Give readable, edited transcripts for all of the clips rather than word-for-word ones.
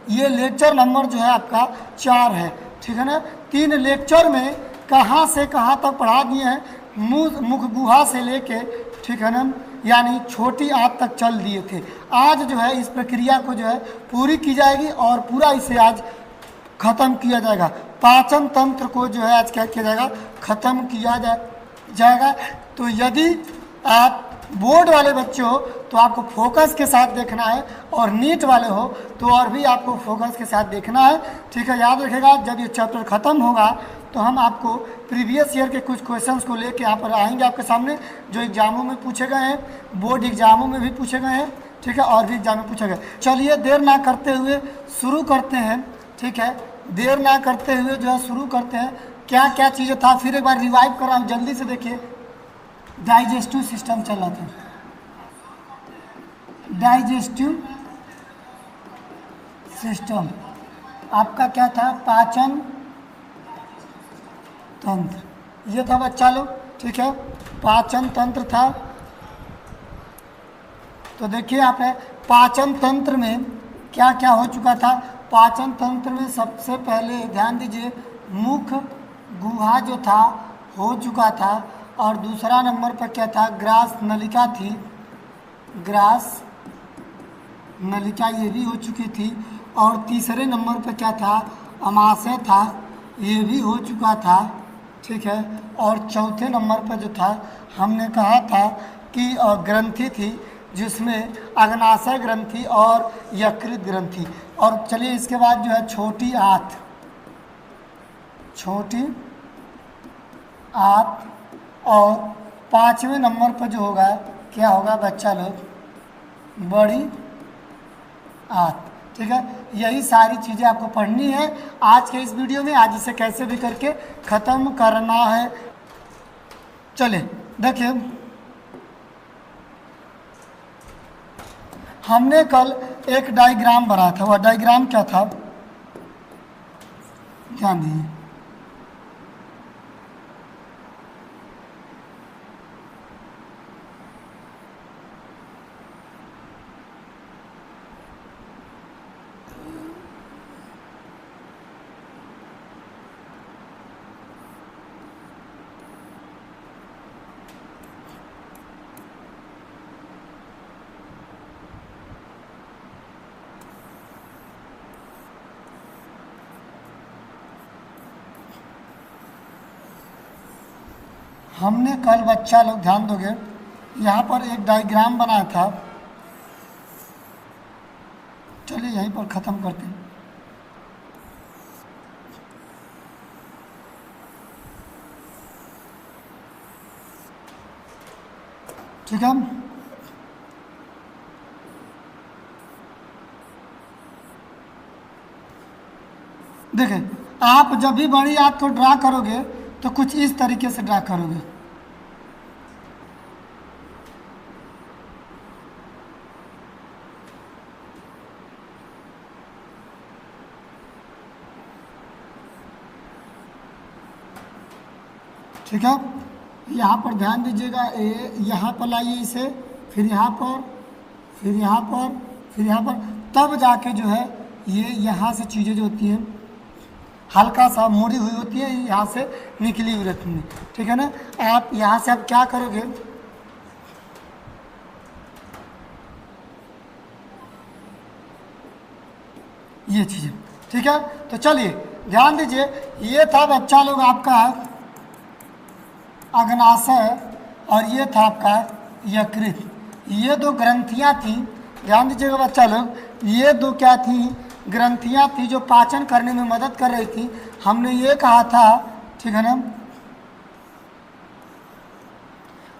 ये lecture number जो है आपका 4 है, ठीक है ना। 3 लेक्चर में कहाँ से कहाँ तक पढ़ा दिए हैं, मुख गुहा से लेके, ठीक है ना, यानी छोटी आंत तक चल दिए थे। आज जो है इस प्रक्रिया को जो है पूरी की जाएगी और पूरा इसे आज खत्म किया जाएगा। पाचन तंत्र को जो है आज क्या किया जाएगा, खत्म किया जाएगा। तो यदि आप बोर्ड वाले बच्चे हो तो आपको फोकस के साथ देखना है, और नीट वाले हो तो और भी आपको फोकस के साथ देखना है, ठीक है। याद रखिएगा, जब ये चैप्टर ख़त्म होगा तो हम आपको प्रीवियस ईयर के कुछ क्वेश्चंस को लेके यहाँ पर आएंगे आपके सामने, जो एग्जामों में पूछे गए हैं, बोर्ड एग्जामों में भी पूछे गए हैं, ठीक है, और भी एग्जाम में पूछे गए। चलिए देर ना करते हुए शुरू करते हैं, ठीक है। देर ना करते हुए जो है शुरू करते हैं। क्या क्या चीज़ें था फिर एक बार रिवाइव कर रहा हूँ, जल्दी से देखिए। डाइजेस्टिव सिस्टम चल रहा था, डाइजेस्टिव सिस्टम आपका क्या था, पाचन तंत्र, ये था बच्चा लोग, ठीक है, पाचन तंत्र था। तो देखिए आप है पाचन तंत्र में क्या क्या हो चुका था। पाचन तंत्र में सबसे पहले ध्यान दीजिए, मुख गुहा जो था हो चुका था, और दूसरा नंबर पर क्या था, ग्रास नलिका थी, ग्रास नलिका ये भी हो चुकी थी, और तीसरे नंबर पर क्या था, अमाशय था, ये भी हो चुका था, ठीक है। और चौथे नंबर पर जो था हमने कहा था कि ग्रंथि थी, जिसमें अग्नाशय ग्रंथि और यकृत ग्रंथि। और चलिए इसके बाद जो है छोटी आंत, छोटी आंत, और 5वें नंबर पर जो होगा क्या होगा बच्चा लोग, बड़ी आंत, ठीक है। यही सारी चीज़ें आपको पढ़नी है आज के इस वीडियो में। आज इसे कैसे भी करके ख़त्म करना है। चलिए देखिए, हमने कल एक डायग्राम बनाया था, वह डायग्राम क्या था, ध्यान दीजिए। हमने कल बच्चा लोग ध्यान दोगे, यहाँ पर एक डायग्राम बनाया था। चलिए यहीं पर ख़त्म करते हैं। ठीक है, देखिए आप जब भी बड़ी आंत को ड्रा करोगे तो कुछ इस तरीके से ड्रा करोगे। ठीक है, यहाँ पर ध्यान दीजिएगा, यहाँ पर लाइए इसे, फिर यहाँ पर, फिर यहाँ पर, फिर यहाँ पर, तब जाके जो है ये यहाँ से चीज़ें जो होती हैं हल्का सा मुड़ी हुई होती है, यहाँ से निकली हुई रहती है, ठीक है ना। आप यहाँ से आप क्या करोगे, ये चीज़ें, ठीक है। तो चलिए ध्यान दीजिए, ये था बच्चा लोग आपका अग्नाशय, और ये था आपका यकृत। ये दो ग्रंथियाँ थी, ध्यान दीजिएगा बच्चा लोग, ये दो क्या थी, ग्रंथियाँ थी जो पाचन करने में मदद कर रही थी। हमने ये कहा था, ठीक है ना,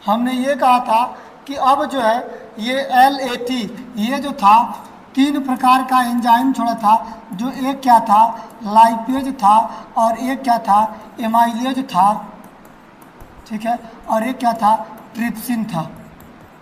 हमने ये कहा था कि अब जो है ये LAT, ये जो था 3 प्रकार का एंजाइम छोड़ा था, जो एक क्या था, लाइपेज था, और एक क्या था, एमाइलेज था, ठीक है, और एक क्या था, ट्रिप्सिन था।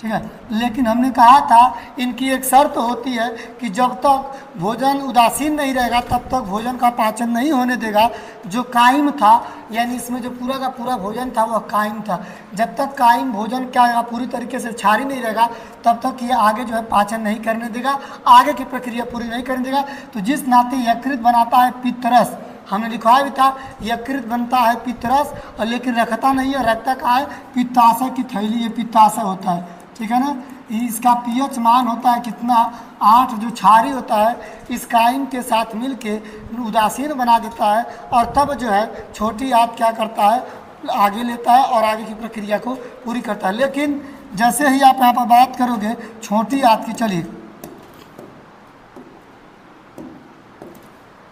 ठीक है। लेकिन हमने कहा था इनकी एक शर्त होती है कि जब तक भोजन उदासीन नहीं रहेगा तब तक भोजन का पाचन नहीं होने देगा। जो कायम था, यानी इसमें जो पूरा का पूरा भोजन था वह कायम था। जब तक कायम भोजन क्या होगा, पूरी तरीके से क्षारी नहीं रहेगा, तब तक ये आगे जो है पाचन नहीं करने देगा, आगे की प्रक्रिया पूरी नहीं करने देगा। तो जिस नाते यकृत बनाता है पित्तरस, हमने लिखवाया भी था यकृत बनता है पित्तरस, और लेकिन रखता नहीं है, रखता कहाँ है, पित्ताशय की थैली, ये पित्ताशय होता है। ठीक है ना। इसका पीएच मान होता है कितना, 8। जो क्षारी होता है इस कायम के साथ मिलके उदासीन बना देता है, और तब जो है छोटी आंत क्या करता है, आगे लेता है और आगे की प्रक्रिया को पूरी करता है। लेकिन जैसे ही आप यहाँ पर बात करोगे छोटी आंत की, चलिए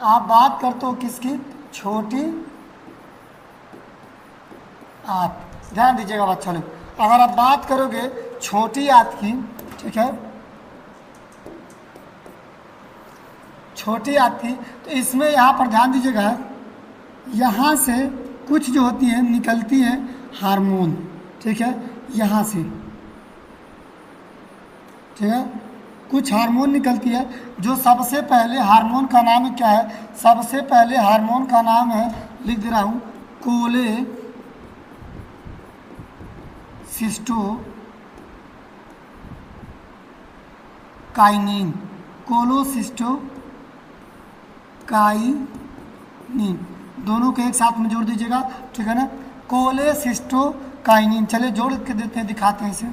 आप बात करते हो किसकी, छोटी आंत। ध्यान दीजिएगा बच्चा लोग, अगर आप बात करोगे छोटी आंत की, ठीक है, छोटी आंत की, तो इसमें यहाँ पर ध्यान दीजिएगा, यहाँ से कुछ जो होती है निकलती है हार्मोन। ठीक है, यहाँ से, ठीक है, कुछ हार्मोन निकलती है। जो सबसे पहले हार्मोन का नाम क्या है, सबसे पहले हार्मोन का नाम है, लिख दे रहा हूँ, कोलेसिस्टोकाइनिन। कोलोसिस्टोकाइनिन दोनों को एक साथ में जोड़ दीजिएगा। ठीक है ना, कोलेसिस्टोकाइनिन। चलिए जोड़ के देते हैं, दिखाते हैं इसे।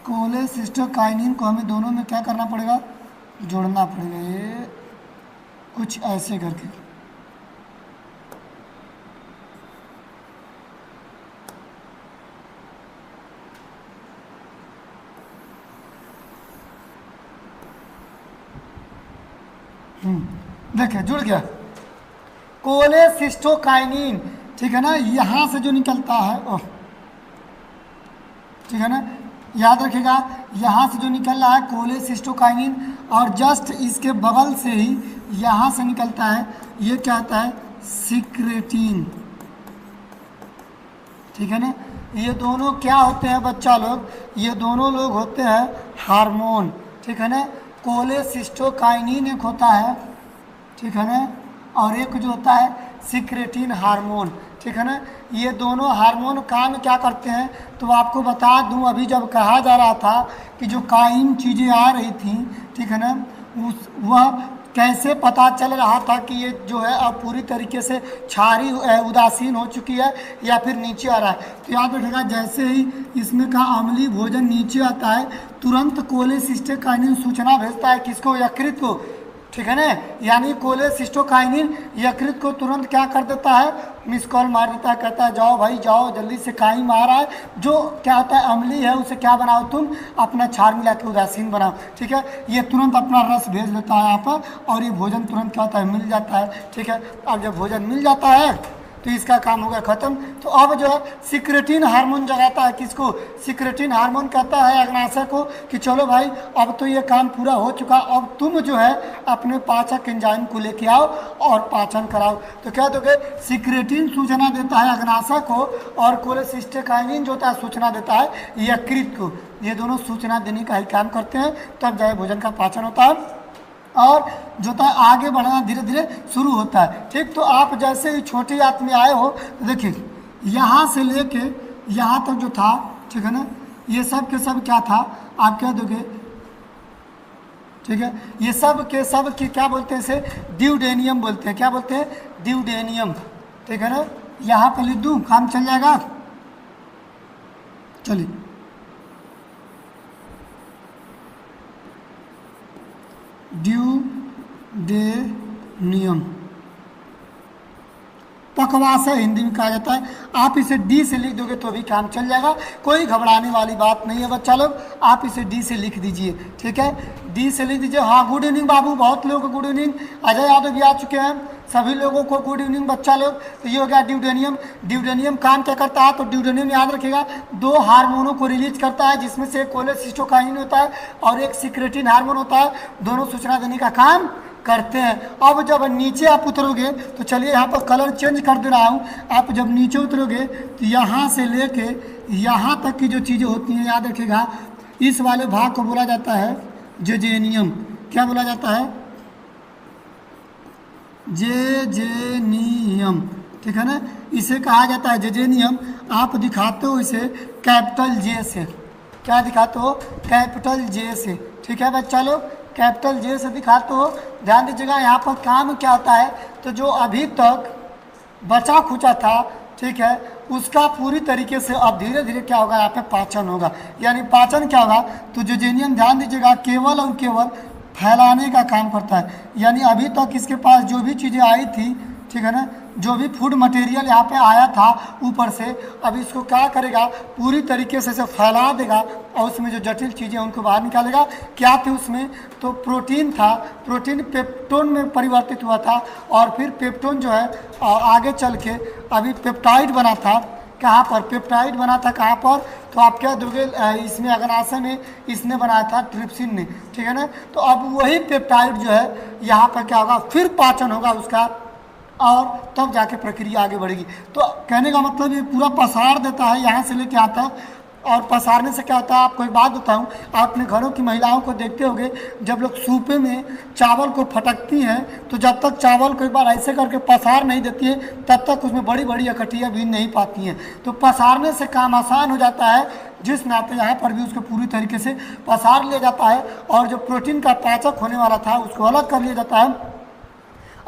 कोलेसिस्टोकाइनिन को हमें दोनों में क्या करना पड़ेगा, जोड़ना पड़ेगा, ये कुछ ऐसे करके। देखिए जुड़ गया कोलेसिस्टोकाइनिन। ठीक है ना, यहाँ से जो निकलता है, ठीक है ना, याद रखिएगा, यहाँ से जो निकल रहा है कोलेसिस्टोकाइनिन, और जस्ट इसके बगल से ही यहाँ से निकलता है, ये क्या होता है, सिक्रेटिन। ठीक है ना, ये दोनों क्या होते हैं बच्चा लोग, ये दोनों लोग होते हैं हार्मोन। ठीक है ना, कोलेसिस्टोकाइनिन एक होता है, ठीक है ना, और एक जो होता है सिक्रेटिन हार्मोन। ठीक है ना, ये दोनों हार्मोन काम क्या करते हैं, तो आपको बता दूं, अभी जब कहा जा रहा था कि जो कायम चीज़ें आ रही थी, ठीक है ना, वह कैसे पता चल रहा था कि ये जो है अब पूरी तरीके से क्षारी उदासीन हो चुकी है या फिर नीचे आ रहा है। तो याद रखिएगा, जैसे ही इसमें का अम्लीय भोजन नीचे आता है, तुरंत कोलेसिस्टोकाइनिन सूचना भेजता है किसको, यकृत को। ठीक है ना, यानी कोलेसिस्टोकाइनिन यकृत को तुरंत क्या कर देता है, मिस कॉल मार देता है, कहता है जाओ भाई जाओ, जल्दी से कायम आ रहा है, जो क्या होता है अम्लीय है उसे क्या बनाओ तुम, अपना क्षार मिला के उदासीन बनाओ। ठीक है, ये तुरंत अपना रस भेज देता है यहाँ पर, और ये भोजन तुरंत क्या होता है, मिल जाता है। ठीक है, अब जब भोजन मिल जाता है तो इसका काम हो गया खत्म। तो अब जो है सिक्रेटिन हार्मोन जगाता है किसको, सिक्रेटिन हार्मोन कहता है अग्नाशय को कि चलो भाई अब तो ये काम पूरा हो चुका, अब तुम जो है अपने पाचक एंजाइम को लेके आओ और पाचन कराओ। तो क्या दोगे, सिक्रेटिन सूचना देता है अग्नाशय को, और कोलेसिस्टोकाइनिन जो होता है सूचना देता है यकृत को। ये दोनों सूचना देने का ही काम करते हैं, तब जाए भोजन का पाचन होता है और जो था आगे बढ़ना धीरे धीरे शुरू होता है। ठीक, तो आप जैसे ही छोटी आंत में आए हो, तो देखिए यहाँ से लेके यहाँ तक जो था, ठीक है ना, ये सब के सब क्या था, आप क्या दोगे, ठीक है, ये सब के सब की क्या बोलते हैं, इसे ड्यूडेनियम बोलते हैं। क्या बोलते हैं, ड्यूडेनियम। ठीक है ना, यहाँ पे लिख दूँ, काम चल जाएगा। चलिए, ड्यूडेनियम, पकवास है, हिंदी में कहा जाता है। आप इसे डी से लिख दोगे तो भी काम चल जाएगा, कोई घबराने वाली बात नहीं है बच्चा लोग। आप इसे डी से लिख दीजिए, ठीक है, डी से लिख दीजिए। हाँ, गुड इवनिंग बाबू, बहुत लोगों को गुड इवनिंग। अजय यादव भी आ चुके हैं, सभी लोगों को गुड इवनिंग बच्चा लोग। तो ये हो गया ड्यूडेनियम। ड्यूडेनियम काम क्या करता है, तो ड्यूडेनियम याद रखिएगा 2 हार्मोनों को रिलीज करता है, जिसमें से एक कोलेसिस्टोकाइन होता है और एक सिक्रेटिन हार्मोन होता है, दोनों सूचना देने का काम करते हैं। अब जब नीचे आप उतरोगे तो चलिए यहाँ पर कलर चेंज कर दे रहा हूँ। आप जब नीचे उतरोगे तो यहाँ से लेके यहाँ तक की जो चीज़ें होती हैं याद रखिएगा, इस वाले भाग को बोला जाता है जेजेनियम। क्या बोला जाता है, जेजेनियम, ठीक है ना, इसे कहा जाता है जेजेनियम। आप दिखाते हो इसे कैपिटल जे से, क्या दिखाते हो, कैपिटल जे से, ठीक है बच्चा लोग, कैपिटल जे से दिखाते हो। ध्यान दीजिएगा यहाँ पर काम क्या होता है, तो जो अभी तक बचा खुचा था, ठीक है, उसका पूरी तरीके से अब धीरे धीरे क्या होगा, यहाँ पे पाचन होगा। यानी पाचन क्या होगा, तो जेजेनियम ध्यान दीजिएगा केवल और केवल फैलाने का काम करता है। यानी अभी तक इसके पास जो भी चीज़ें आई थी, ठीक है ना, जो भी फूड मटेरियल यहाँ पे आया था ऊपर से, अब इसको क्या करेगा, पूरी तरीके से इसे फैला देगा और उसमें जो जटिल चीज़ें उनको बाहर निकालेगा। क्या थे उसमें, तो प्रोटीन था, प्रोटीन पेप्टोन में परिवर्तित हुआ था और फिर पेप्टोन जो है आगे चल के अभी पेप्टाइड बना था। कहाँ पर पेप्टाइड बना था, कहाँ पर, तो आप क्या दोगे, इसमें अग्नाशय में इसने बनाया था ट्रिप्सिन ने, ठीक है ना। तो अब वही पेप्टाइड जो है यहाँ पर क्या होगा, फिर पाचन होगा उसका और तब जाके प्रक्रिया आगे बढ़ेगी। तो कहने का मतलब ये पूरा पसार देता है यहाँ से लेके आता है। और पसारने से क्या होता है, आपको एक बात बताऊँ, आप अपने घरों की महिलाओं को देखते होंगे, जब लोग सूपे में चावल को फटकती हैं तो जब तक चावल को एक बार ऐसे करके पसार नहीं देती है तब तक उसमें बड़ी बड़ी इकट्ठियाँ भी नहीं पाती हैं। तो पसारने से काम आसान हो जाता है, जिस नाते यहाँ पर भी उसको पूरी तरीके से पसार लिया जाता है और जो प्रोटीन का पाचक होने वाला था उसको अलग कर लिया जाता है।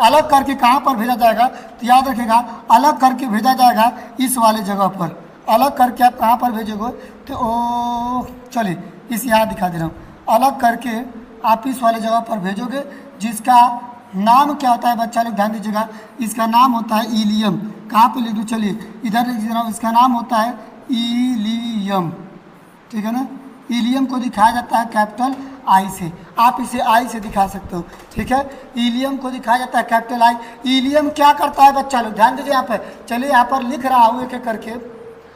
अलग करके कहाँ पर भेजा जाएगा, तो याद रखिएगा अलग करके भेजा जाएगा इस वाले जगह पर। अलग करके आप कहाँ पर भेजोगे, तो ओ चलिए इस यहाँ दिखा दे रहा हूँ, अलग करके आप इस वाले जगह पर भेजोगे, जिसका नाम क्या होता है बच्चा लोग ध्यान दीजिएगा, इसका नाम होता है इलियम। कहाँ पे लिख दूँ, चलिए इधर लिख दे रहा हूँ, इसका नाम होता है इलियम, ठीक है ना। इलियम को दिखाया जाता है कैपिटल आई से, आप इसे आई से दिखा सकते हो, ठीक है। इलियम को दिखाया जाता है कैपिटल आई। इलियम क्या करता है बच्चा लोग, ध्यान दीजिए यहाँ पर। चलिए यहाँ पर लिख रहा हूँ एक एक करके,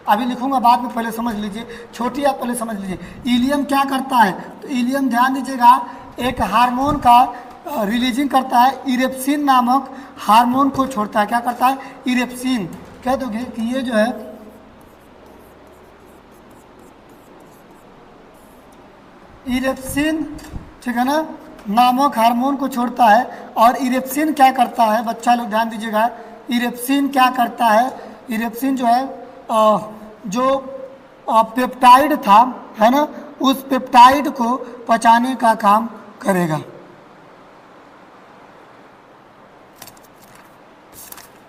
अभी लिखूंगा बाद में, पहले समझ लीजिए, छोटी आप पहले समझ लीजिए। इलियम क्या करता है, तो इलियम ध्यान दीजिएगा एक हार्मोन का रिलीजिंग करता है, इरेप्सिन नामक हार्मोन को छोड़ता है। क्या करता है, इरेप्सिन, कह दोगे कि ये जो है इरेप्सिन, ठीक है ना, नामक हार्मोन को छोड़ता है। और इरेप्सिन क्या करता है बच्चा लोग ध्यान दीजिएगा, इरेप्सिन क्या करता है, इरेप्सिन जो है जो पेप्टाइड था, है ना, उस पेप्टाइड को पचाने का काम करेगा,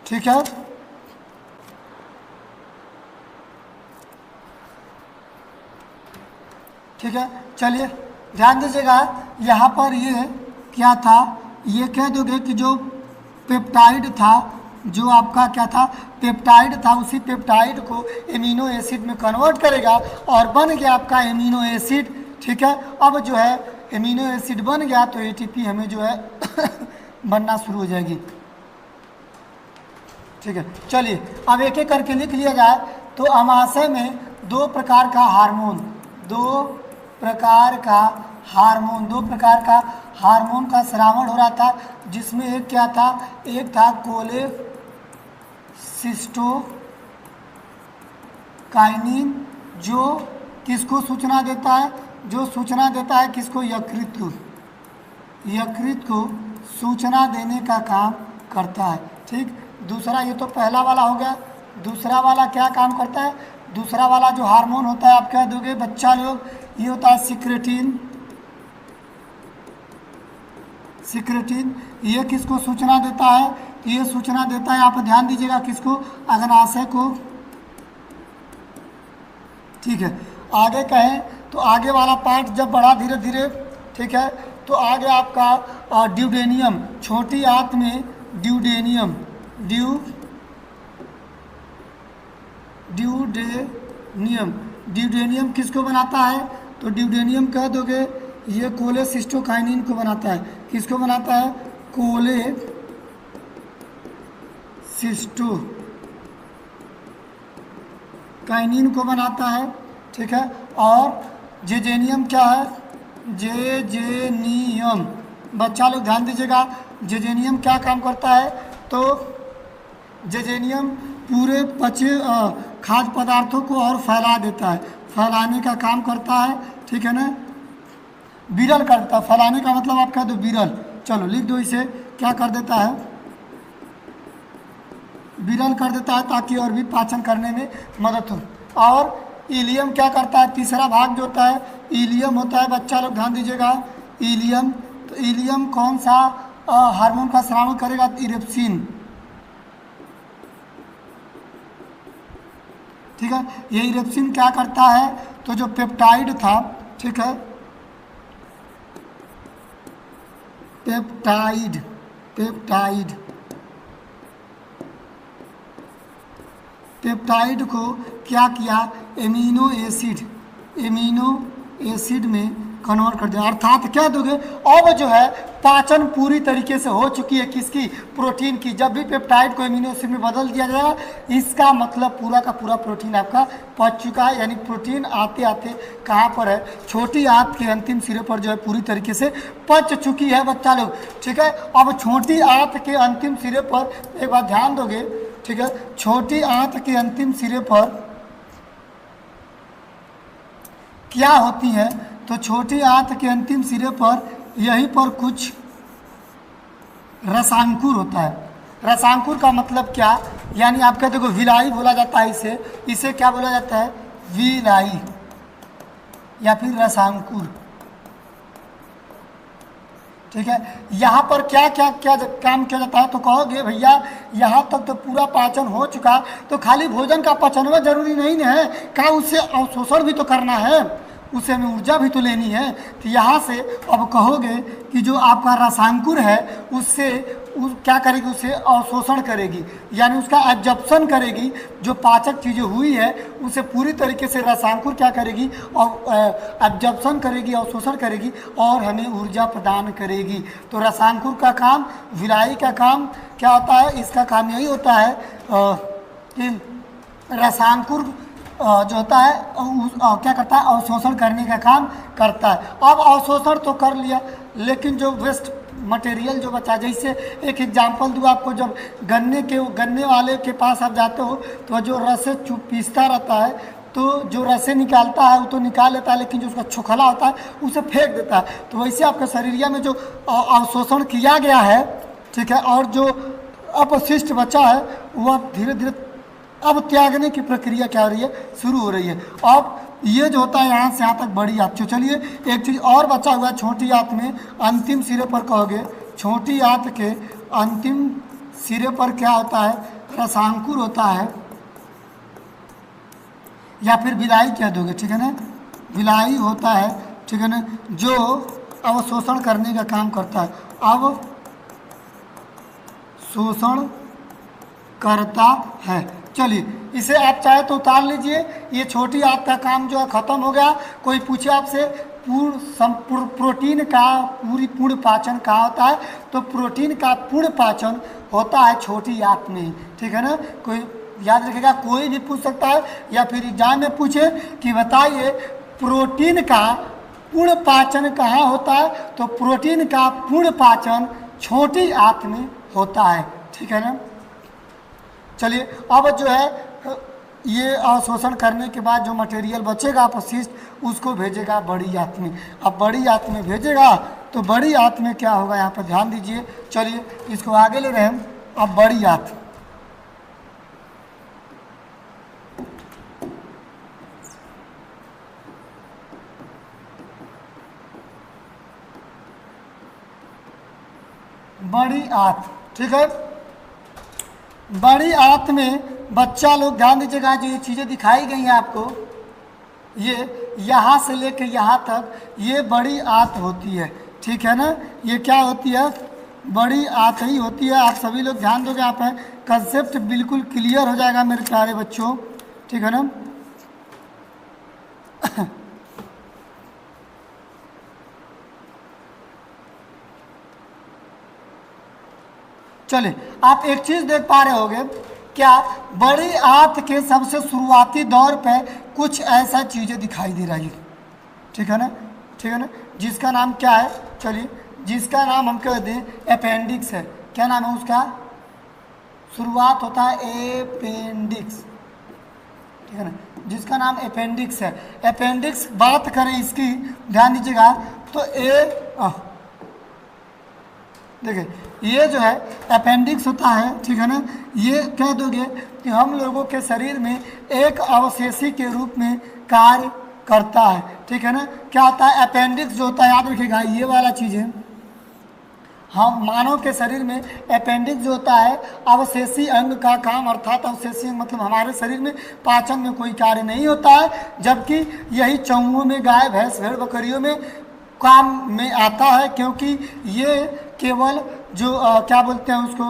ठीक है। ठीक है, चलिए ध्यान दीजिएगा यहाँ पर ये क्या था, ये कह दोगे कि जो पेप्टाइड था, जो आपका क्या था, पेप्टाइड था, उसी पेप्टाइड को एमिनो एसिड में कन्वर्ट करेगा और बन गया आपका एमिनो एसिड, ठीक है। अब जो है एमिनो एसिड बन गया तो एटीपी हमें जो है बनना शुरू हो जाएगी, ठीक है। चलिए अब एक एक करके लिख लिया जाए। तो अमाशय में दो प्रकार का हार्मोन, दो प्रकार का श्रावण हो रहा था, जिसमें एक क्या था, एक था कोलेसिस्टोकाइनिन, जो किसको सूचना देता है, जो सूचना देता है किसको, यकृत को सूचना देने का काम करता है, ठीक। दूसरा, ये तो पहला वाला हो गया। दूसरा वाला क्या काम करता है, दूसरा वाला जो हार्मोन होता है आप कह दोगे बच्चा लोग, ये होता है सिक्रेटिन। ये किसको सूचना देता है, तो ये सूचना देता है, आप ध्यान दीजिएगा किसको, अग्नाशय को, ठीक है। आगे कहें तो आगे वाला पार्ट जब बढ़ा धीरे धीरे, ठीक है, तो आगे आपका ड्यूडेनियम, छोटी आंत में ड्यूडेनियम, ड्यूडेनियम। ड्यूडेनियम किसको बनाता है? तो ड्यूडेनियम कह दोगे ये कोलेसिस्टोकाइनिन को बनाता है। किसको बनाता है? कोलेसिस्टोकाइनिन को बनाता है। ठीक है। और जेजेनियम क्या है? जेजेनियम, बच्चा लोग ध्यान दीजिएगा, जेजेनियम क्या काम करता है? तो जेजेनियम पूरे पचे खाद्य पदार्थों को और फैला देता है, फैलाने का काम करता है। ठीक है ना। विरल करता है, फैलाने का मतलब आप कह दो विरल, चलो लिख दो इसे। क्या कर देता है? विरल कर देता है ताकि और भी पाचन करने में मदद हो। और इलियम क्या करता है? तीसरा भाग जो होता है इलियम होता है, बच्चा लोग ध्यान दीजिएगा। इलियम, तो इलियम कौन सा हार्मोन का स्राव करेगा? इरेप्सिन। ठीक है। ये इरेप्सिन क्या करता है? तो जो पेप्टाइड था, ठीक है, पेप्टाइड पेप्टाइड पेप्टाइड को क्या किया? एमिनो एसिड में कन्वर्ट कर दिया। अर्थात क्या दोगे? अब जो है पाचन पूरी तरीके से हो चुकी है किसकी? प्रोटीन की। जब भी पेप्टाइड को एमिनो एसिड में बदल दिया जाएगा, इसका मतलब पूरा का पूरा प्रोटीन आपका पच चुका है। यानी प्रोटीन आते आते कहाँ पर है? छोटी आंत के अंतिम सिरे पर जो है पूरी तरीके से पच चुकी है बच्चा लोग। ठीक है। अब छोटी आंत के अंतिम सिरे पर एक बात ध्यान दोगे, ठीक है, छोटी आंत के अंतिम सिरे पर क्या होती है? तो छोटी आंत के अंतिम सिरे पर यहीं पर कुछ रसांकुर होता है। रसांकुर का मतलब क्या? यानी आप कहते हो विलाई बोला जाता है इसे। इसे क्या बोला जाता है? विलाई या फिर रसांकुर। ठीक है। यहाँ पर क्या क्या क्या काम किया जाता है? तो कहोगे भैया यहाँ तक तो पूरा पाचन हो चुका, तो खाली भोजन का पचनवा जरूरी नहीं है, क्या उससे अवशोषण भी तो करना है, उसे हमें ऊर्जा भी तो लेनी है। तो यहाँ से अब कहोगे कि जो आपका रसांकुर है उससे क्या करेगी? उसे अवशोषण करेगी, यानी उसका एब्जॉर्प्शन करेगी। जो पाचक चीज़ें हुई है उसे पूरी तरीके से रसांकुर क्या करेगी? और एब्जॉर्प्शन करेगी, अवशोषण करेगी और हमें ऊर्जा प्रदान करेगी। तो रसांकुर का काम, विलाई का काम क्या होता है? इसका काम यही होता है कि रसांकुर जो होता है क्या करता है? अवशोषण करने का काम करता है। अब अवशोषण तो कर लिया, लेकिन जो वेस्ट मटेरियल जो बचा, जैसे एक एग्जांपल दूँ आपको, जब गन्ने वाले के पास आप जाते हो तो जो रसे पीसता रहता है, तो जो रसे निकालता है वो तो निकाल लेता है, लेकिन जो उसका छोखला होता है उसे फेंक देता है। तो वैसे आपके शरीरिया में जो अवशोषण किया गया है, ठीक है, और जो अपशिष्ट बचा है वो अब धीरे धीरे अब त्यागने की प्रक्रिया क्या हो रही है? शुरू हो रही है। अब ये जो होता है यहाँ से यहाँ तक बड़ी आंत। चलिए एक चीज़ और बचा हुआ है छोटी आंत में, अंतिम सिरे पर कहोगे, छोटी आंत के अंतिम सिरे पर क्या होता है? रसांकुर होता है या फिर विलाई कह दोगे, ठीक है ना, विलाई होता है, ठीक है ना, जो अवशोषण करने का काम करता है। अब शोषण करता है। चलिए इसे आप चाहे तो उतार लीजिए। ये छोटी आंत का काम जो है खत्म हो गया। कोई पूछे आपसे प्रोटीन का पूर्ण पाचन कहाँ होता है? तो प्रोटीन का पूर्ण पाचन होता है छोटी आंत में, ठीक है ना। कोई याद रखेगा, कोई भी पूछ सकता है, या फिर एग्जाम में पूछे कि बताइए प्रोटीन का पूर्ण पाचन कहाँ होता है? तो प्रोटीन का पूर्ण पाचन छोटी आंत में होता है, ठीक है ना। चलिए अब जो है ये अवशोषण करने के बाद जो मटेरियल बचेगा अपशिष्ट, उसको भेजेगा बड़ी आंत में। अब बड़ी आंत में भेजेगा तो बड़ी आंत में क्या होगा? यहाँ पर ध्यान दीजिए। चलिए इसको आगे ले रहे हैं। अब बड़ी आंत, बड़ी आंत, ठीक है। बड़ी आंत में बच्चा लोग ध्यान दीजिएगा, जो ये चीज़ें दिखाई गई हैं आपको, ये यहाँ से लेकर यहाँ तक ये बड़ी आंत होती है, ठीक है ना। ये क्या होती है? बड़ी आंत ही होती है। आप सभी लोग ध्यान दोगे, यहाँ पर कंसेप्ट बिल्कुल क्लियर हो जाएगा मेरे प्यारे बच्चों। ठीक है ना। चलिए, आप एक चीज देख पा रहे होंगे, क्या बड़ी आंत के सबसे शुरुआती दौर पे कुछ ऐसा चीजें दिखाई दे रही है, ठीक है ना, ठीक है ना, जिसका नाम क्या है, चलिए जिसका नाम हम कह दें अपेंडिक्स है। क्या नाम है उसका? शुरुआत होता है अपेंडिक्स, ठीक है ना, जिसका नाम अपेंडिक्स है। अपेंडिक्स बात करें इसकी, ध्यान दीजिएगा, तो देखिए ये जो है अपेंडिक्स होता है, ठीक है ना, ये कह दोगे कि हम लोगों के शरीर में एक अवशेषी के रूप में कार्य करता है, ठीक है ना। क्या होता है अपेंडिक्स जो होता है, याद रखिएगा ये वाला चीज़ है। हम मानव के शरीर में अपेंडिक्स जो होता है अवशेषी अंग का काम, अर्थात अवशेषी अंग मतलब हमारे शरीर में पाचन में कोई कार्य नहीं होता है, जबकि यही चौओं में, गाय भैंस भेड़ बकरियों में काम में आता है, क्योंकि ये केवल जो क्या बोलते हैं उसको,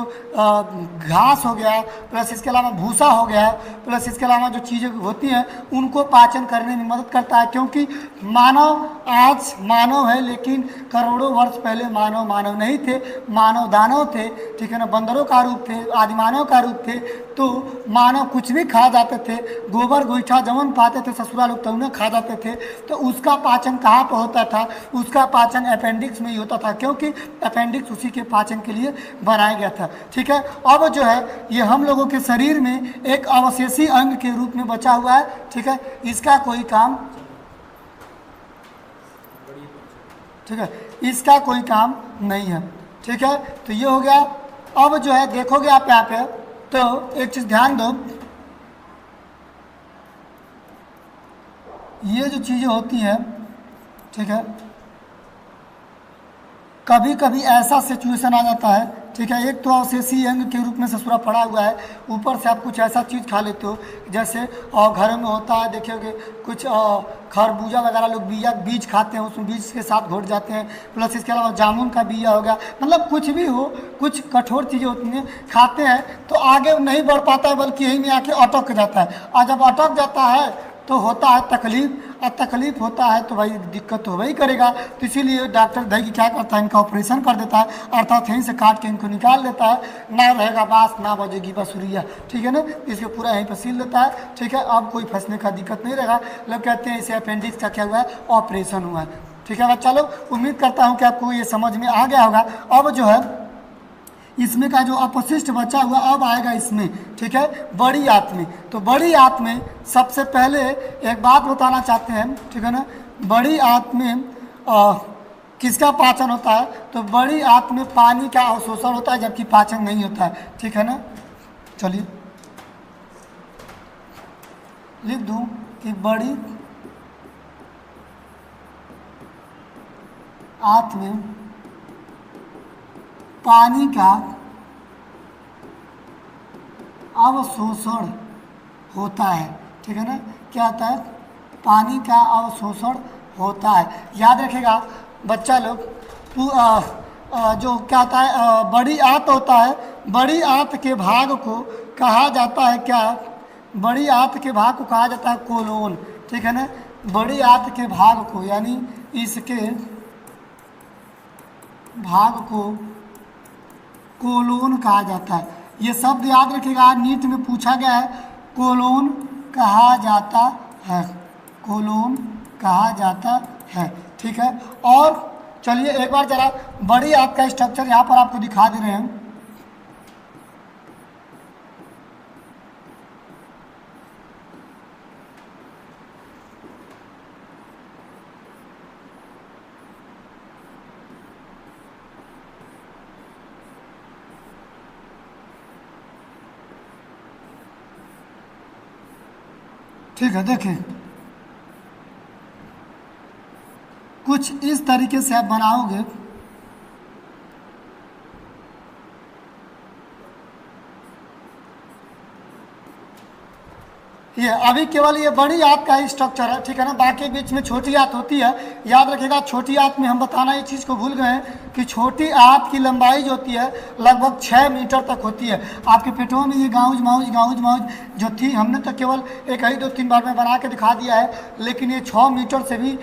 घास हो गया, प्लस इसके अलावा भूसा हो गया, प्लस इसके अलावा जो चीज़ें होती हैं उनको पाचन करने में मदद करता है। क्योंकि मानव आज मानव है, लेकिन करोड़ों वर्ष पहले मानव नहीं थे, मानव दानव थे, ठीक है ना, बंदरों का रूप थे, आदिमानव का रूप थे। तो मानव कुछ भी खा जाते थे, गोबर गोईठा जमन पाते थे ससुरा लोग तो उन्हें खा जाते थे। तो उसका पाचन कहाँ पर होता था? उसका पाचन अपेंडिक्स में ही होता था, क्योंकि अपेंडिक्स उसी के पाचन के लिए बनाया गया था, ठीक है। अब जो है ये हम लोगों के शरीर में एक अवशेषी अंग के रूप में बचा हुआ है, ठीक है, इसका कोई काम, ठीक है, इसका कोई काम नहीं है, ठीक है। तो ये हो गया। अब जो है देखोगे आप यहाँ पे, तो एक चीज ध्यान दो, ये जो चीजें होती हैं, ठीक है, कभी कभी ऐसा सिचुएशन आ जाता है, ठीक है, एक तो अवशेषी अंग के रूप में ससुरा पड़ा हुआ है, ऊपर से आप कुछ ऐसा चीज़ खा लेते हो जैसे घरों में होता है, देखिए कुछ खरबूजा वगैरह लोग बीज खाते हैं, उसमें बीज के साथ घोट जाते हैं, प्लस इसके अलावा जामुन का बिया हो गया, मतलब कुछ भी हो, कुछ कठोर चीज़ें होती हैं, खाते हैं तो आगे नहीं बढ़ पाता है, बल्कि यहीं में आके अटक जाता है। और जब अटक जाता है तो होता है तकलीफ, और तकलीफ होता है तो भाई दिक्कत तो वही करेगा। तो इसीलिए डॉक्टर दही क्या करता है, इनका ऑपरेशन कर देता है, अर्थात यहीं से काट के इनको निकाल देता है, ना रहेगा बाँस ना बजेगी बांसुरिया, ठीक है ना, इसको पूरा यहीं पर सील देता है, ठीक है। अब कोई फंसने का दिक्कत नहीं रहेगा। लोग कहते हैं इसे अपेंडिक्स का क्या हुआ है, ऑपरेशन हुआ है, ठीक है। बच्चा लोग उम्मीद करता हूँ कि आपको ये समझ में आ गया होगा। अब जो है इसमें का जो अपशिष्ट बचा हुआ अब आएगा इसमें, ठीक है, बड़ी आंत में। तो बड़ी आंत में सबसे पहले एक बात बताना चाहते हैं, ठीक है ना, बड़ी आंत में किसका पाचन होता है? तो बड़ी आंत में पानी का अवशोषण होता है, जबकि पाचन नहीं होता है, ठीक है ना। चलिए लिख दूं कि बड़ी आंत में पानी का अवशोषण होता है, ठीक है ना। क्या होता है? पानी का अवशोषण होता है। याद रखिएगा बच्चा लोग, जो क्या होता है, बड़ी आंत होता है, बड़ी आंत के भाग को कहा जाता है क्या? बड़ी आंत के भाग को कहा जाता है कोलोन, ठीक है ना। बड़ी आंत के भाग को, यानी इसके भाग को कोलोन कहा जाता है। ये शब्द याद रखिएगा, नीट में पूछा गया है, कोलोन कहा जाता है, कोलोन कहा जाता है, ठीक है। और चलिए एक बार जरा बड़ी आंत का स्ट्रक्चर यहाँ पर आपको दिखा दे रहे हैं। ठीक है, देखिए कुछ इस तरीके से आप बनाओगे, ये अभी केवल ये बड़ी आंत का ही स्ट्रक्चर है, ठीक है ना। बाकी बीच में छोटी आंत होती है। याद रखिएगा छोटी आंत में हम बताना ये चीज़ को भूल गए हैं कि छोटी आंत की लंबाई जो होती है लगभग 6 मीटर तक होती है। आपके पेटों में ये गाउज माउज जो थी, हमने तो केवल एक ही 2-3 बार में बना के दिखा दिया है, लेकिन ये 6 मीटर से भी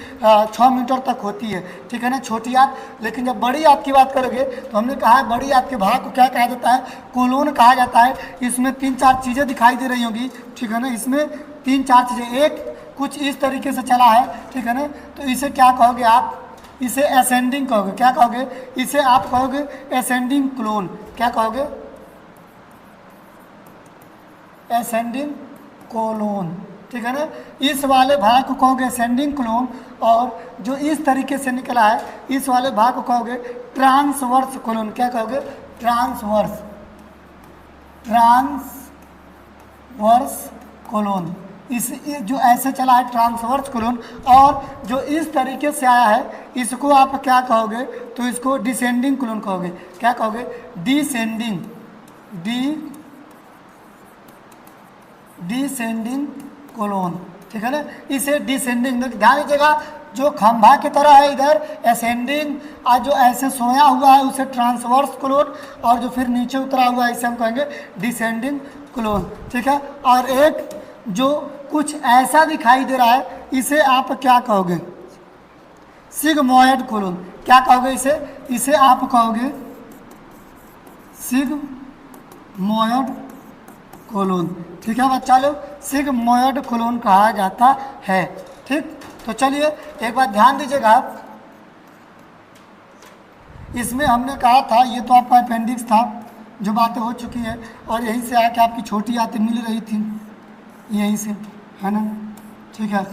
6 मीटर तक होती है, ठीक है ना, छोटी आंत। लेकिन जब बड़ी आंत की बात करोगे तो हमने कहा है बड़ी आंत के भाग को क्या कहा जाता है, कोलोन कहा जाता है। इसमें 3-4 चीज़ें दिखाई दे रही होंगी, ठीक है ना, इसमें 3-4 चीज़ें, एक कुछ इस तरीके से चला है, ठीक है ना, तो इसे क्या कहोगे आप, इसे असेंडिंग कहोगे। क्या कहोगे, इसे आप कहोगे असेंडिंग क्लोन। क्या कहोगे, असेंडिंग कोलोन, ठीक है ना। इस वाले भाग को कहोगे असेंडिंग क्लोन, और जो इस तरीके से निकला है इस वाले भाग को कहोगे ट्रांसवर्स कोलोन। क्या कहोगे, ट्रांसवर्स कोलोन। इस जो ऐसे चला है ट्रांसवर्स कोलोन, और जो इस तरीके से आया है इसको आप क्या कहोगे, तो इसको डिसेंडिंग कोलोन कहोगे। क्या कहोगे, डिसेंडिंग कोलोन, ठीक है ना। इसे डिसेंडिंग, ध्यान दीजिएगा, जो खंभा की तरह है इधर असेंडिंग, और जो ऐसे सोया हुआ है उसे ट्रांसवर्स कोलोन, और जो फिर नीचे उतरा हुआ है इसे हम कहेंगे डिसेंडिंग कोलोन, ठीक है। और एक जो कुछ ऐसा दिखाई दे रहा है इसे आप क्या कहोगे, सिग्मोइड कोलोन। क्या कहोगे, इसे आप कहोगे सिग्मोइड कोलोन, ठीक है बच्चा लोग, सिग्मोइड कोलोन कहा जाता है, ठीक। तो चलिए एक बात ध्यान दीजिएगा, इसमें हमने कहा था, ये तो आपका अपेंडिक्स था, जो बातें हो चुकी है, और यहीं से आके आपकी छोटी आंतें मिल रही थी, यहीं से, है ना, ठीक है।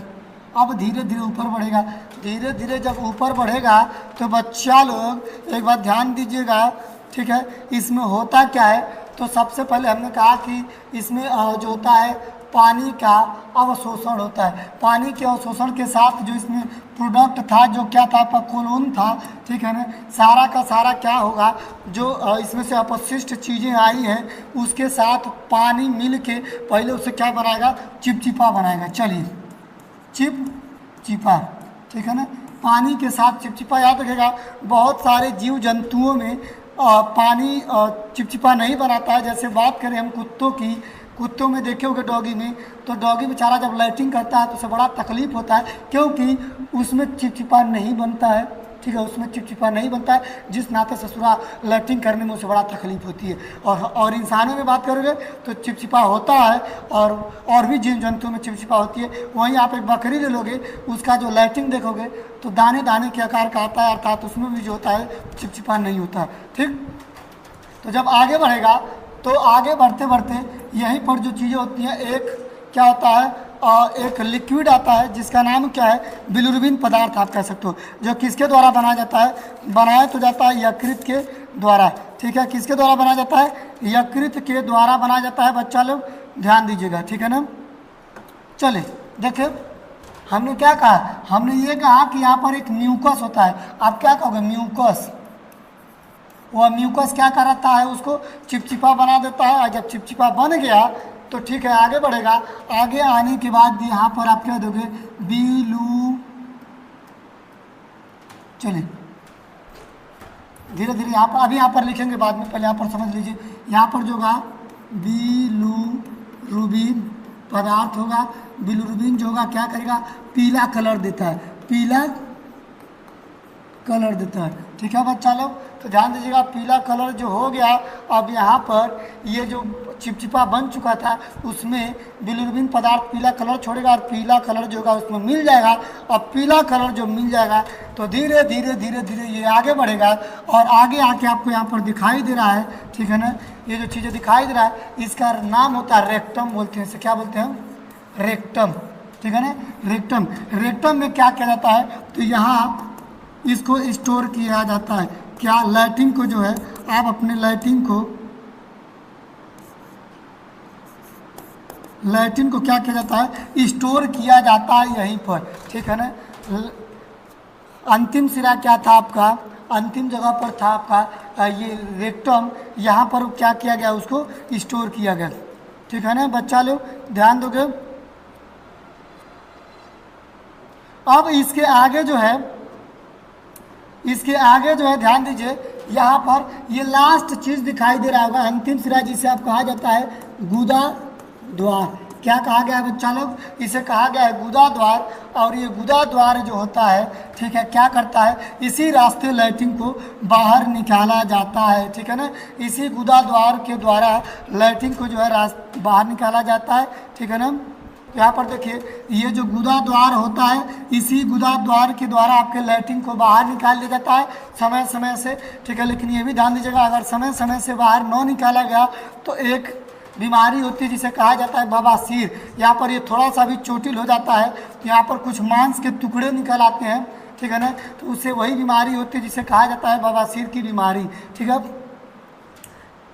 अब धीरे धीरे ऊपर बढ़ेगा, धीरे धीरे जब ऊपर बढ़ेगा तो बच्चा लोग एक बात ध्यान दीजिएगा, ठीक है। इसमें होता क्या है, तो सबसे पहले हमने कहा कि इसमें जो होता है पानी का अवशोषण होता है। पानी के अवशोषण के साथ जो इसमें प्रोडक्ट था, जो क्या था, आपका कोलोन था, ठीक है ना, सारा का सारा क्या होगा, जो इसमें से अपशिष्ट चीज़ें आई हैं उसके साथ पानी मिल के पहले उसे क्या बनाएगा, चिपचिपा बनाएगा। चलिए, चिपचिपा, ठीक है ना, पानी के साथ चिपचिपा। याद रखेगा, बहुत सारे जीव जंतुओं में पानी चिपचिपा नहीं बनाता है। जैसे बात करें हम कुत्तों की, कुत्तों में देखे होगे डॉगी में, तो डॉगी बेचारा जब लैट्रिन करता है तो उसे बड़ा तकलीफ होता है, क्योंकि उसमें चिपचिपा नहीं बनता है, ठीक है, उसमें चिपचिपा नहीं बनता है, जिस नाते ससुरा लैट्रिन करने में उसे बड़ा तकलीफ होती है। और इंसानों में बात करोगे तो चिपचिपा होता है, और भी जीव जंतुओं में चिपचिपा होती है। वहीं आप एक बकरी ले लोगे, उसका जो लैट्रिन देखोगे तो दाने दाने के आकार का आता है, अर्थात उसमें भी जो होता है चिपचिपा नहीं होता है, ठीक। तो जब आगे बढ़ेगा तो आगे बढ़ते बढ़ते यहीं पर जो चीज़ें होती हैं, एक क्या होता है, एक लिक्विड आता है जिसका नाम क्या है, बिलिरुबिन पदार्थ आप कह सकते हो, जो किसके द्वारा बनाया जाता है, बनाया तो जाता है यकृत के द्वारा, ठीक है। किसके द्वारा बनाया जाता है, यकृत के द्वारा बनाया जाता है, बच्चा लोग ध्यान दीजिएगा, ठीक है ना। चलिए देखिए, हमने क्या कहा, हमने ये कहा कि यहाँ पर एक म्यूकस होता है। आप क्या कहोगे, म्यूकस। वह म्यूकस क्या करता है, उसको चिपचिपा बना देता है, और जब चिपचिपा बन गया तो ठीक है, आगे बढ़ेगा। आगे आने के बाद यहाँ पर आप क्या दोगे, चलिए धीरे धीरे यहाँ पर, अभी यहाँ पर लिखेंगे बाद में, पहले यहाँ पर समझ लीजिए। यहाँ पर जो होगा बिलिरुबिन पदार्थ होगा। बिलिरुबिन जो होगा क्या करेगा, पीला कलर देता है, पीला कलर देता है, ठीक है बच्चा लोग। तो ध्यान दीजिएगा, पीला कलर जो हो गया, अब यहाँ पर ये जो चिपचिपा बन चुका था उसमें बिलिरुबिन पदार्थ पीला कलर छोड़ेगा, और पीला कलर जो होगा उसमें मिल जाएगा। अब पीला कलर जो मिल जाएगा तो धीरे धीरे धीरे धीरे ये आगे बढ़ेगा, और आगे आके आपको यहाँ पर दिखाई दे रहा है, ठीक है ना, ये जो चीज़ें दिखाई दे रहा है इसका नाम होता है रेक्टम, बोलते हैं इसे, क्या बोलते हैं, रेक्टम, ठीक है ना। रेक्टम, रेक्टम में क्या किया जाता है, तो यहाँ इसको स्टोर किया जाता है। क्या, लैट्रिन को जो है, आप अपने लैट्रिन को क्या किया जाता है, स्टोर किया जाता है यहीं पर, ठीक है ना। अंतिम सिरा क्या था आपका, अंतिम जगह पर था आपका ये रेक्टम, यहाँ पर क्या किया गया, उसको स्टोर किया गया, ठीक है ना बच्चा लोग, ध्यान दोगे। अब इसके आगे जो है इसके आगे जो है ध्यान दीजिए, यहाँ पर ये लास्ट चीज़ दिखाई दे रहा होगा, अंतिम सिरा जिसे आप कहा जाता है गुदा द्वार। क्या कहा गया है बच्चा लोग? इसे कहा गया है गुदा द्वार। और ये गुदा द्वार जो होता है, ठीक है, क्या करता है, इसी रास्ते लैट्रिन को बाहर निकाला जाता है, ठीक है ना। इसी गुदा द्वार के द्वारा लैट्रिन को जो है बाहर निकाला जाता है, ठीक है ना। यहाँ पर देखिए, ये जो गुदा द्वार होता है, इसी गुदा द्वार के द्वारा आपके लैट्रिन को बाहर निकाल दिया जाता है समय समय से, ठीक है। लेकिन ये भी ध्यान दीजिएगा, अगर समय समय से बाहर न निकाला गया तो एक बीमारी होती है जिसे कहा जाता है बवासीर। यहाँ पर ये थोड़ा सा भी चोटिल हो जाता है, यहाँ पर कुछ मांस के टुकड़े निकल आते हैं, ठीक है ना, तो उससे वही बीमारी होती है जिसे कहा जाता है बवासीर की बीमारी, ठीक है।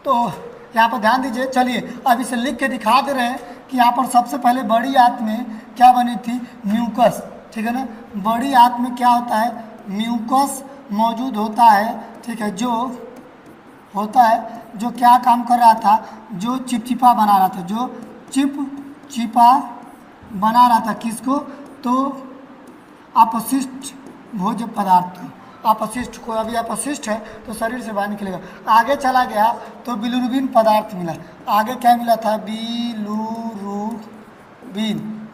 तो यहाँ पर ध्यान दीजिए, चलिए अब इसे लिख के दिखा दे रहे हैं कि यहाँ पर सबसे पहले बड़ी आंत में क्या बनी थी, म्यूकस, ठीक है ना। बड़ी आंत में क्या होता है, म्यूकस मौजूद होता है, ठीक है, जो होता है, जो क्या काम कर रहा था, जो चिपचिपा बना रहा था, जो चिपचिपा बना रहा था, किसको, तो अपशिष्ट भोज्य पदार्थ को, अपशिष्ट को। अभी अपशिष्ट है तो शरीर से बाहर निकलेगा। आगे चला गया तो बिलिरुबिन पदार्थ मिला। आगे क्या मिला था, बिलिरुबिन,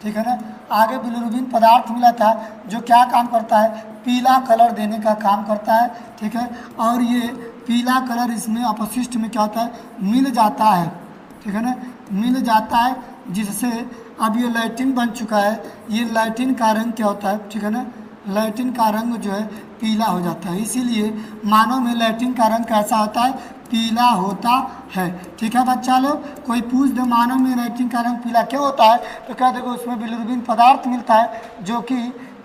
ठीक है ना। आगे बिलिरुबिन पदार्थ मिला था जो क्या काम करता है, पीला कलर देने का काम करता है, ठीक है। और ये पीला कलर इसमें अपशिष्ट में क्या होता है, मिल जाता है, ठीक है ना, मिल जाता है, जिससे अब ये लैट्रिन बन चुका है। ये लैट्रिन का रंग क्या होता है, ठीक है ना, लैट्रिन का रंग जो है पीला हो जाता है। इसीलिए मानव में लैट्रिन का रंग कैसा होता है, पीला होता है, ठीक है बच्चा लोग। कोई पूछ दे मानव में लैट्रिन का रंग पीला क्यों होता है, तो क्या देखो उसमें बिलिरुबिन पदार्थ मिलता है जो कि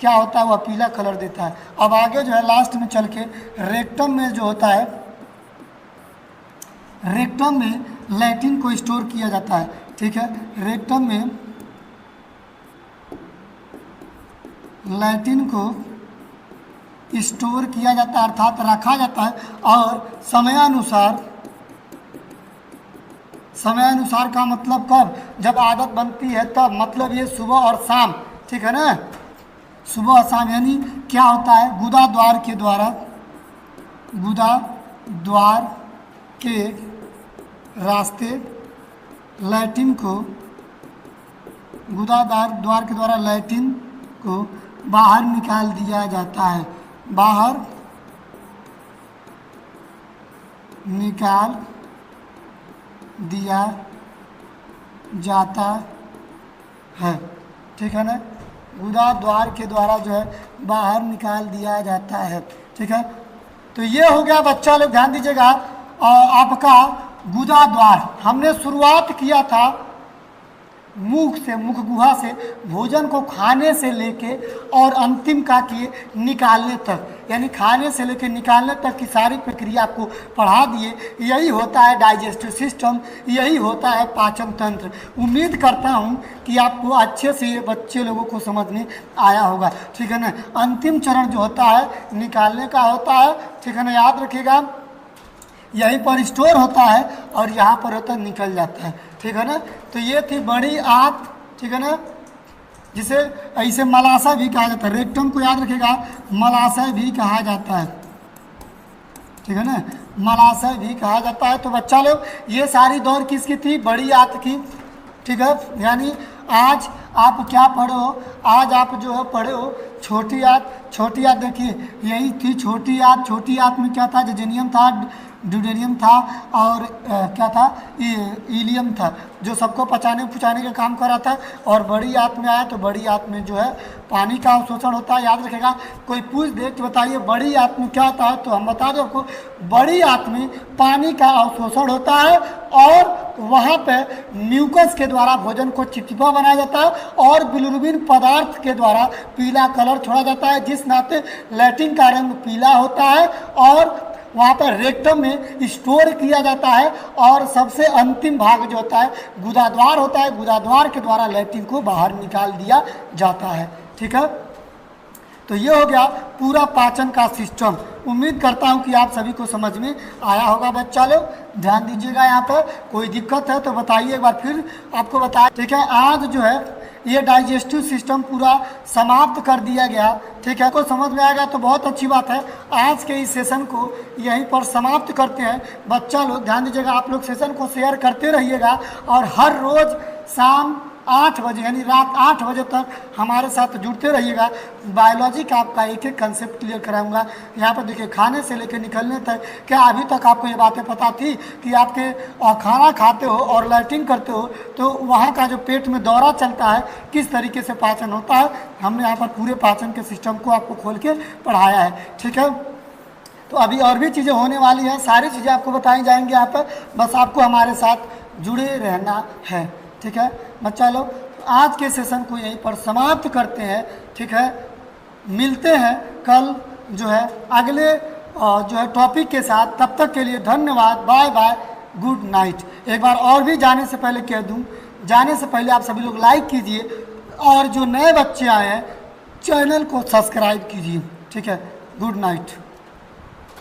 क्या होता है, वह पीला कलर देता है। अब आगे जो है लास्ट में चल के रेक्टम में जो होता है, रेक्टम में लैट्रिन को स्टोर किया जाता है, ठीक है। रेक्टम में लैट्रिन को स्टोर किया जाता है, अर्थात रखा जाता है। और समयानुसार का मतलब कब, जब आदत बनती है तब, मतलब ये सुबह और शाम, ठीक है ना, सुबह और शाम। यानी क्या होता है, गुदा द्वार के द्वारा, गुदा द्वार के रास्ते लैट्रिन को, गुदा द्वार के द्वारा लैट्रिन को बाहर निकाल दिया जाता है, बाहर निकाल दिया जाता है, ठीक है ना। गुदा द्वार के द्वारा जो है बाहर निकाल दिया जाता है, ठीक है। तो ये हो गया बच्चा लोग, ध्यान दीजिएगा। आपका गुदा द्वार, हमने शुरुआत किया था मुख से, मुख गुहा से, भोजन को खाने से लेके और अंतिम का किए निकालने तक, यानी खाने से लेके निकालने तक की सारी प्रक्रिया आपको पढ़ा दिए। यही होता है डाइजेस्टिव सिस्टम, यही होता है पाचन तंत्र। उम्मीद करता हूँ कि आपको अच्छे से बच्चे लोगों को समझ में आया होगा, ठीक है ना। अंतिम चरण जो होता है निकालने का होता है, ठीक है ना, याद रखिएगा। यहीं पर स्टोर होता है और यहाँ पर होता है निकल जाता है, ठीक है ना। तो ये थी बड़ी आंत, ठीक है ना, जिसे ऐसे मलाशय भी कहा जाता है। रेक्टम को याद रखिएगा, मलाशय भी कहा जाता है, ठीक है ना, मलाशय भी कहा जाता है। तो बच्चा लोग ये सारी दौर किसकी थी, बड़ी आंत की, ठीक है। यानी आज आप क्या पढ़ो, आज आप जो है पढ़े हो छोटी आंत। छोटी आंत देखिए यही थी छोटी आंत। छोटी आंत में क्या था, जेजेनियम था, ड्यूडेनियम था और क्या था, इलियम था, जो सबको पचाने का काम कर रहा था। और बड़ी आंत में आया तो बड़ी आंत में जो है पानी का अवशोषण होता है, याद रखेगा। कोई पूछ दे कि बताइए बड़ी आंत में क्या होता है, तो हम बता दें आपको, बड़ी आंत में पानी का अवशोषण होता है और वहाँ पे म्यूकस के द्वारा भोजन को चिपचिपा बनाया जाता है और बिलिरुबिन पदार्थ के द्वारा पीला कलर छोड़ा जाता है, जिस नाते लैट्रिन का रंग पीला होता है और वहाँ पर रेक्टम में स्टोर किया जाता है। और सबसे अंतिम भाग जो होता है गुदाद्वार होता है, गुदाद्वार के द्वारा लैट्रिन को बाहर निकाल दिया जाता है, ठीक है। तो ये हो गया पूरा पाचन का सिस्टम। उम्मीद करता हूँ कि आप सभी को समझ में आया होगा बच्चा लोग। ध्यान दीजिएगा, यहाँ पर कोई दिक्कत है तो बताइए, एक बार फिर आपको बताया, ठीक है। आज जो है ये डाइजेस्टिव सिस्टम पूरा समाप्त कर दिया गया। ठीक है, को समझ में आएगा तो बहुत अच्छी बात है। आज के इस सेशन को यहीं पर समाप्त करते हैं। बच्चा लोग ध्यान दीजिएगा, आप लोग सेशन को शेयर करते रहिएगा और हर रोज़ शाम 8 बजे यानी रात 8 बजे तक हमारे साथ जुड़ते रहिएगा। बायोलॉजी का आपका एक एक कंसेप्ट क्लियर कराऊंगा। यहाँ पर देखिए, खाने से लेकर निकलने तक, क्या अभी तक आपको ये बातें पता थी कि आपके खाना खाते हो और लैट्रिन करते हो तो वहाँ का जो पेट में दौरा चलता है, किस तरीके से पाचन होता है, हमने यहाँ पर पूरे पाचन के सिस्टम को आपको खोल के पढ़ाया है। ठीक है, तो अभी और भी चीज़ें होने वाली हैं, सारी चीज़ें आपको बताई जाएंगी यहाँ पर, बस आपको हमारे साथ जुड़े रहना है। ठीक है बच्चा लोग, आज के सेशन को यहीं पर समाप्त करते हैं। ठीक है, मिलते हैं कल जो है अगले जो है टॉपिक के साथ। तब तक के लिए धन्यवाद, बाय बाय, गुड नाइट। एक बार और भी जाने से पहले कह दूं, जाने से पहले आप सभी लोग लाइक कीजिए और जो नए बच्चे आए हैं चैनल को सब्सक्राइब कीजिए। ठीक है, गुड नाइट।